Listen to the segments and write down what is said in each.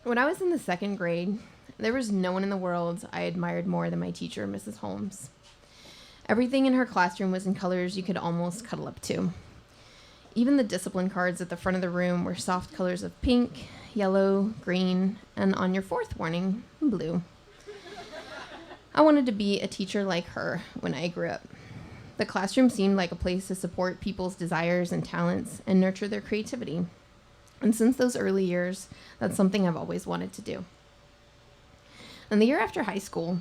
When I was in the second grade, there was no one in the world I admired more than my teacher, Mrs. Holmes. Everything in her classroom was in colors you could almost cuddle up to. Even the discipline cards at the front of the room were soft colors of pink, yellow, green, and on your fourth warning, blue. I wanted to be a teacher like her when I grew up. The classroom seemed like a place to support people's desires and talents and nurture their creativity. And since those early years, that's something I've always wanted to do. And the year after high school,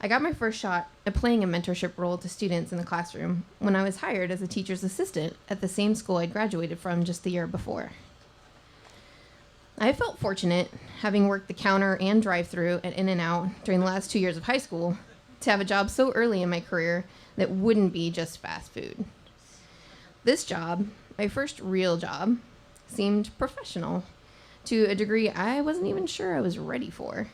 I got my first shot at playing a mentorship role to students in the classroom when I was hired as a teacher's assistant at the same school I'd graduated from just the year before. I felt fortunate, having worked the counter and drive-thru at In-N-Out during the last 2 years of high school, to have a job so early in my career that wouldn't be just fast food. This job, my first real job, seemed professional to a degree I wasn't even sure I was ready for.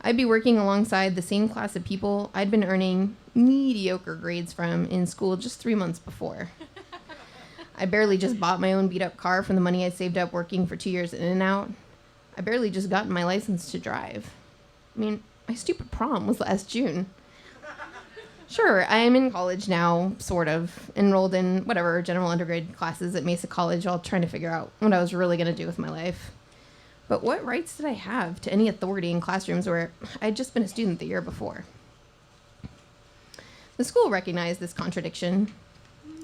I'd be working alongside the same class of people I'd been earning mediocre grades from in school just 3 months before. I barely just bought my own beat-up car from the money I saved up working for 2 years in and out. I barely just gotten my license to drive. I mean, my stupid prom was last June. Sure, I am in college now, sort of, enrolled in whatever general undergrad classes at Mesa College, all trying to figure out what I was really going to do with my life. But what rights did I have to any authority in classrooms where I'd just been a student the year before? The school recognized this contradiction.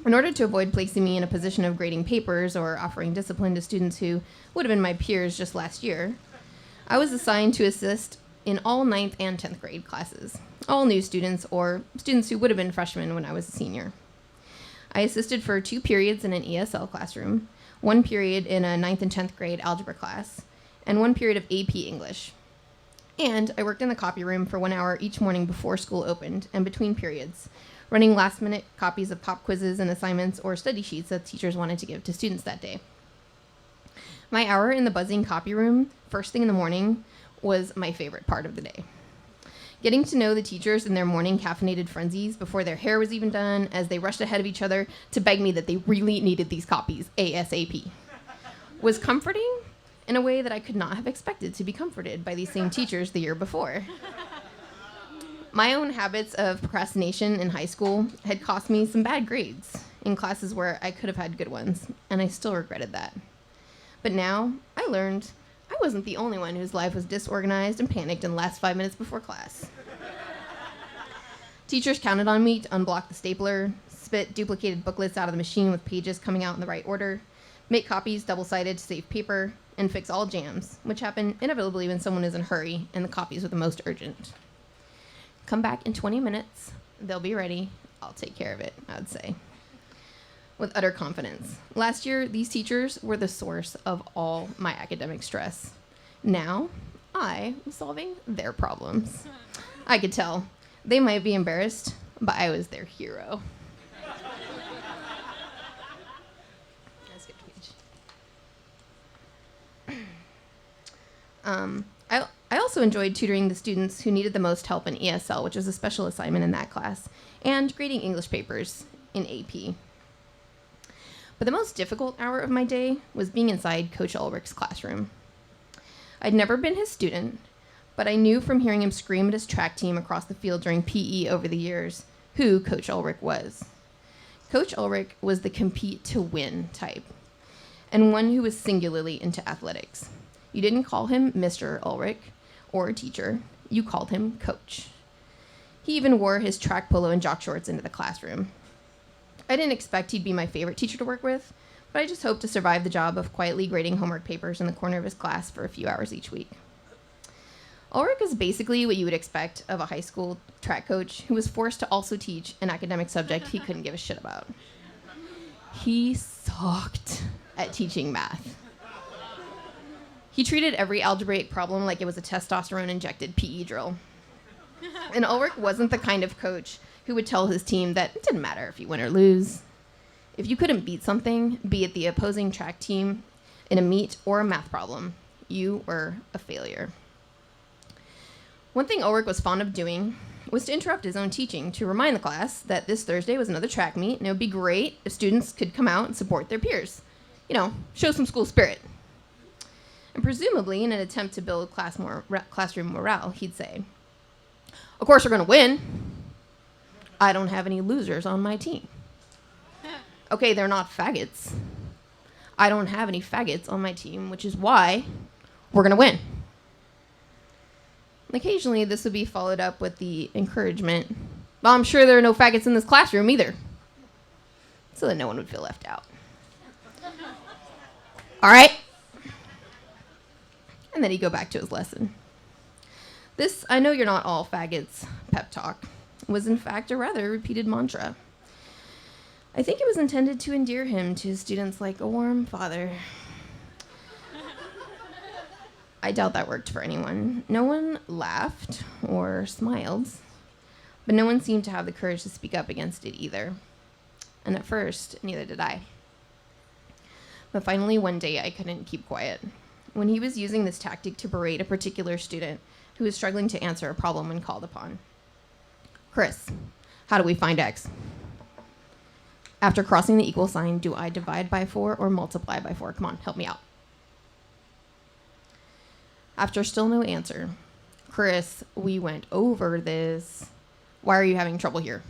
In order to avoid placing me in a position of grading papers or offering discipline to students who would have been my peers just last year, I was assigned to assist in all 9th and 10th grade classes, all new students or students who would have been freshmen when I was a senior. I assisted for 2 periods in an ESL classroom, 1 period in a 9th and 10th grade algebra class, and 1 period of AP English. And I worked in the copy room for 1 hour each morning before school opened and between periods, running last-minute copies of pop quizzes and assignments or study sheets that teachers wanted to give to students that day. My hour in the buzzing copy room, first thing in the morning, was my favorite part of the day. Getting to know the teachers in their morning caffeinated frenzies before their hair was even done as they rushed ahead of each other to beg me that they really needed these copies ASAP was comforting in a way that I could not have expected to be comforted by these same teachers the year before. My own habits of procrastination in high school had cost me some bad grades in classes where I could have had good ones, and I still regretted that. But now I learned I wasn't the only one whose life was disorganized and panicked in the last 5 minutes before class. Teachers counted on me to unblock the stapler, spit duplicated booklets out of the machine with pages coming out in the right order, make copies double-sided to save paper, and fix all jams, which happen inevitably when someone is in a hurry and the copies are the most urgent. Come back in 20 minutes. They'll be ready. I'll take care of it, I would say, with utter confidence. Last year, these teachers were the source of all my academic stress. Now, I was solving their problems. I could tell. They might be embarrassed, but I was their hero. I also enjoyed tutoring the students who needed the most help in ESL, which was a special assignment in that class, and grading English papers in AP. But the most difficult hour of my day was being inside Coach Ulrich's classroom. I'd never been his student, but I knew from hearing him scream at his track team across the field during PE over the years who Coach Ulrich was. Coach Ulrich was the compete-to-win type, and one who was singularly into athletics. You didn't call him Mr. Ulrich or teacher, you called him Coach. He even wore his track polo and jock shorts into the classroom. I didn't expect he'd be my favorite teacher to work with, but I just hoped to survive the job of quietly grading homework papers in the corner of his class for a few hours each week. Ulrich is basically what you would expect of a high school track coach who was forced to also teach an academic subject he couldn't give a shit about. He sucked at teaching math. He treated every algebraic problem like it was a testosterone-injected PE drill. And Ulrich wasn't the kind of coach who would tell his team that it didn't matter if you win or lose. If you couldn't beat something, be it the opposing track team in a meet or a math problem, you were a failure. One thing Ulrich was fond of doing was to interrupt his own teaching to remind the class that this Thursday was another track meet and it would be great if students could come out and support their peers. You know, show some school spirit. And presumably, in an attempt to build classroom morale, he'd say, "Of course we're going to win. I don't have any losers on my team." Okay, they're not faggots. I don't have any faggots on my team, which is why we're going to win. And occasionally, this would be followed up with the encouragement, "Well, I'm sure there are no faggots in this classroom either," so that no one would feel left out. All right. And then he'd go back to his lesson. This, "I know you're not all faggots" pep talk was in fact a rather repeated mantra. I think it was intended to endear him to his students like a warm father. I doubt that worked for anyone. No one laughed or smiled, but no one seemed to have the courage to speak up against it either. And at first, neither did I. But finally, one day, I couldn't keep quiet. When he was using this tactic to berate a particular student who was struggling to answer a problem when called upon. "Chris, how do we find x? After crossing the equal sign, do I divide by 4 or multiply by 4? Come on, help me out." After still no answer, "Chris, we went over this. Why are you having trouble here?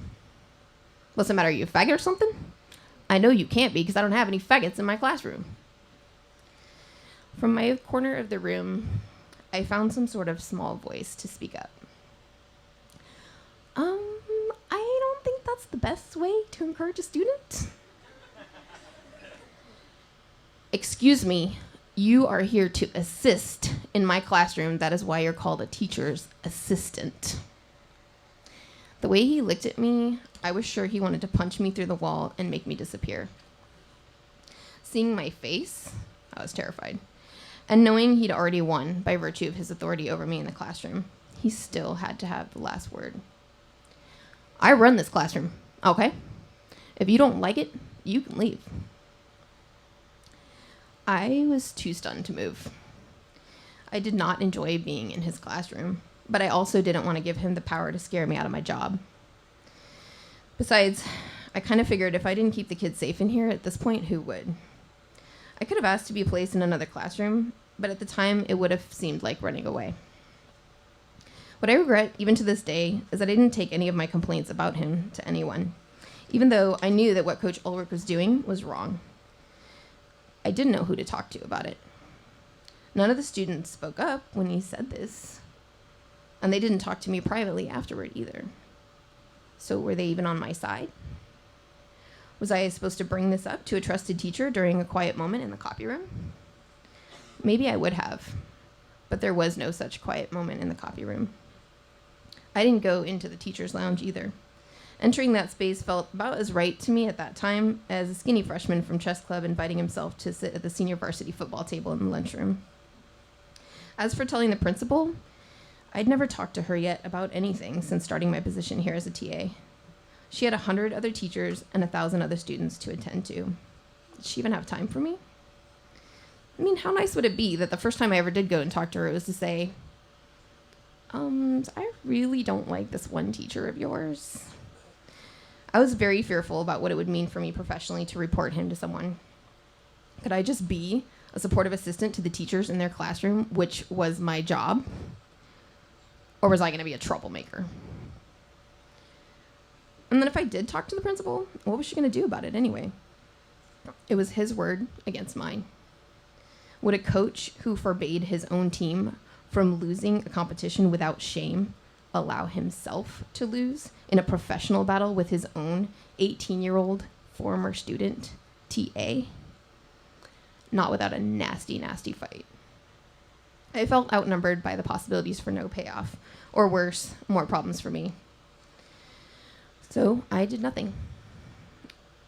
What's the matter, are you a faggot or something? I know you can't be because I don't have any faggots in my classroom." From my corner of the room, I found some sort of small voice to speak up. I don't think that's the best way to encourage a student." "Excuse me, you are here to assist in my classroom. That is why you're called a teacher's assistant." The way he looked at me, I was sure he wanted to punch me through the wall and make me disappear. Seeing my face, I was terrified. And knowing he'd already won by virtue of his authority over me in the classroom, he still had to have the last word. "I run this classroom, okay? If you don't like it, you can leave." I was too stunned to move. I did not enjoy being in his classroom, but I also didn't want to give him the power to scare me out of my job. Besides, I kind of figured if I didn't keep the kids safe in here at this point, who would? I could have asked to be placed in another classroom, but at the time, it would have seemed like running away. What I regret, even to this day, is that I didn't take any of my complaints about him to anyone, even though I knew that what Coach Ulrich was doing was wrong. I didn't know who to talk to about it. None of the students spoke up when he said this, and they didn't talk to me privately afterward either. So were they even on my side? Was I supposed to bring this up to a trusted teacher during a quiet moment in the copy room? Maybe I would have, but there was no such quiet moment in the copy room. I didn't go into the teacher's lounge either. Entering that space felt about as right to me at that time as a skinny freshman from chess club inviting himself to sit at the senior varsity football table in the lunchroom. As for telling the principal, I'd never talked to her yet about anything since starting my position here as a TA. She had 100 other teachers and 1,000 other students to attend to. Did she even have time for me? I mean, how nice would it be that the first time I ever did go and talk to her, it was to say, I really don't like this one teacher of yours. I was very fearful about what it would mean for me professionally to report him to someone. Could I just be a supportive assistant to the teachers in their classroom, which was my job? Or was I going to be a troublemaker? And then if I did talk to the principal, what was she going to do about it anyway? It was his word against mine. Would a coach who forbade his own team from losing a competition without shame allow himself to lose in a professional battle with his own 18-year-old former student, TA? Not without a nasty, nasty fight. I felt outnumbered by the possibilities for no payoff, or worse, more problems for me. So I did nothing.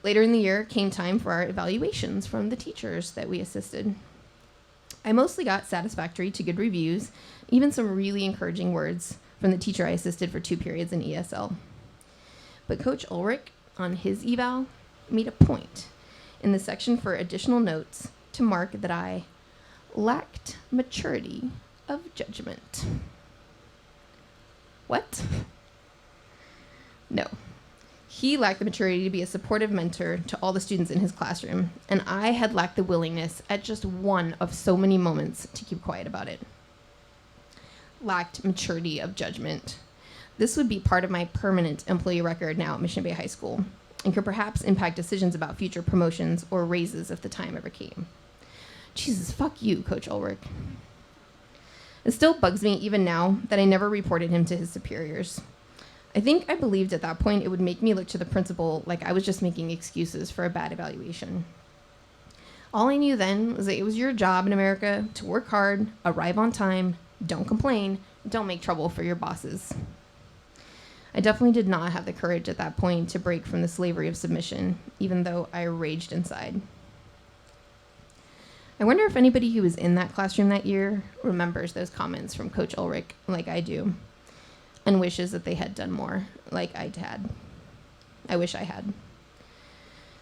Later in the year came time for our evaluations from the teachers that we assisted. I mostly got satisfactory to good reviews, even some really encouraging words from the teacher I assisted for 2 periods in ESL. But Coach Ulrich, on his eval, made a point in the section for additional notes to mark that I lacked maturity of judgment. What? No. He lacked the maturity to be a supportive mentor to all the students in his classroom, and I had lacked the willingness at just one of so many moments to keep quiet about it. Lacked maturity of judgment. This would be part of my permanent employee record now at Mission Bay High School, and could perhaps impact decisions about future promotions or raises if the time ever came. Jesus, fuck you, Coach Ulrich. It still bugs me even now that I never reported him to his superiors. I think I believed at that point it would make me look to the principal like I was just making excuses for a bad evaluation. All I knew then was that it was your job in America to work hard, arrive on time, don't complain, don't make trouble for your bosses. I definitely did not have the courage at that point to break from the slavery of submission, even though I raged inside. I wonder if anybody who was in that classroom that year remembers those comments from Coach Ulrich like I do, and wishes that they had done more like I had. I wish I had.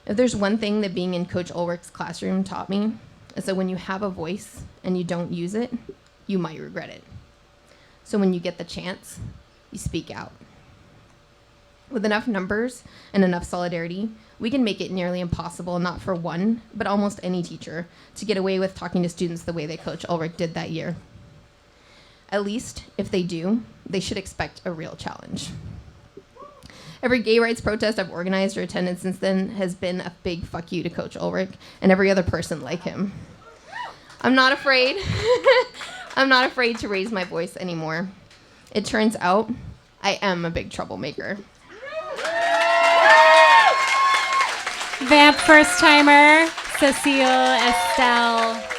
If there's one thing that being in Coach Ulrich's classroom taught me, is that when you have a voice and you don't use it, you might regret it. So when you get the chance, you speak out. With enough numbers and enough solidarity, we can make it nearly impossible, not for one, but almost any teacher, to get away with talking to students the way that Coach Ulrich did that year. At least, if they do, they should expect a real challenge. Every gay rights protest I've organized or attended since then has been a big fuck you to Coach Ulrich and every other person like him. I'm not afraid. I'm not afraid to raise my voice anymore. It turns out I am a big troublemaker. VAMP first timer, Cecile Estelle.